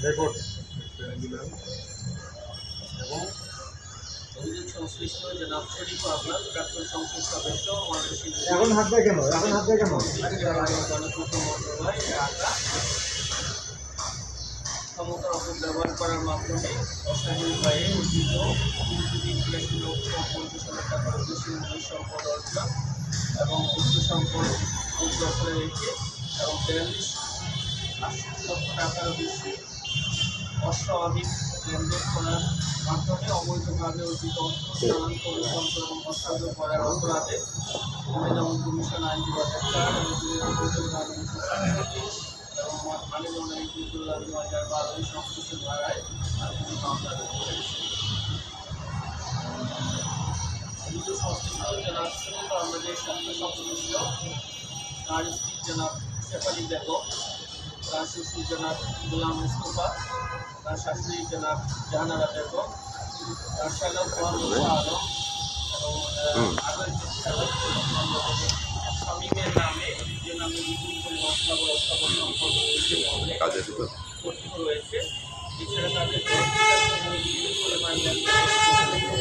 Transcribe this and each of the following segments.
Record এবং অভিযোগ সংশ্লিষ্ট জনাব শরীফ আহমদ প্রাক্তন সংসদ সদস্য এখন হাত দেয় কেন গণপূর্ত মন্ত্রণালয় ঢাকা ক্ষমতার অপব্যবহার করার মাধ্যমে অসাধু উপায়ে অর্জিত 3,83,50,000 টাকার বেশি মূল্য সম্পদ অর্জন এবং উচ্চ সম্পদ দখলে রেখে এবং 42,80 লক্ষ টাকারও বেশি অস্বাভাবিক লেনদেন করার মাধ্যমে অবৈধভাবে অর্জিত অর্থ স্থানান্তর রূপান্তর এবং হস্তান্তর করার অপরাধে দমন কমিশন আইন 2004 এবং 2017 এবং মানি লন্ডারিং 2012 সংশ্লিষ্ট ধারায় মামলা করেছে। অভিযোগ সংশ্লিষ্ট জনাব শরীফ আহমদের সাথে সংশ্লিষ্ট তার স্ত্রী জনাব শেফালি বেগম, তার শ্বশুর জনাব গোলাম মুস্তফা, তার শাশুড়ি জনাব জাহানারা বেগম, তার শ্যালক মোহাম্মদ আলম এবং আরও স্বামীমের নামে যে নামে বিপুল পরিমাণ স্থাপন সম্পদ গঠিত রয়েছে। এছাড়া তাদের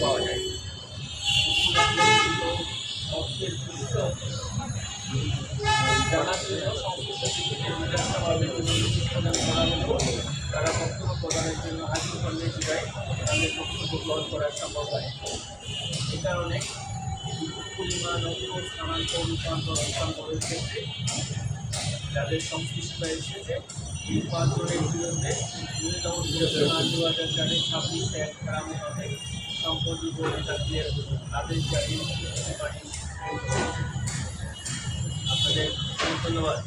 পাওয়া যায় অর্থের উৎস জানার জন্য সংশ্লিষ্ট ব্যক্তিদের জিজ্ঞাসাবাদে প্রদান করা হলেও তারা বক্তব্য প্রদানের জন্য হাজির করলে বিদায় তাদের বক্তব্য গ্রহণ করা সম্ভব হয়। এ কারণে বিপুল পরিমাণ অর্থ স্থানান্তর রূপান্তরের ক্ষেত্রে যাদের সংশ্লিষ্টতা এসেছে এই 5 জনের বিরুদ্ধে দমন কমিশন 2004 এক গ্রামে হবে সম্পত্তি বোর্ডে দাখিলের আদেশ জারি সুপারিশ আপনাদের ধন্যবাদ।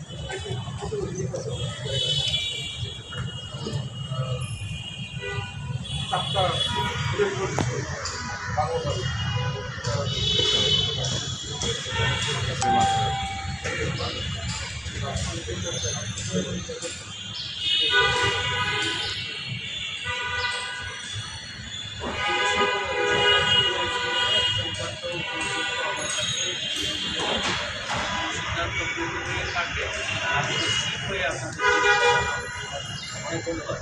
সিদ্ধান্ত পূর্ণ হয়ে থাকে আমি নিশ্চিত হয়ে আপনাদের ধন্যবাদ।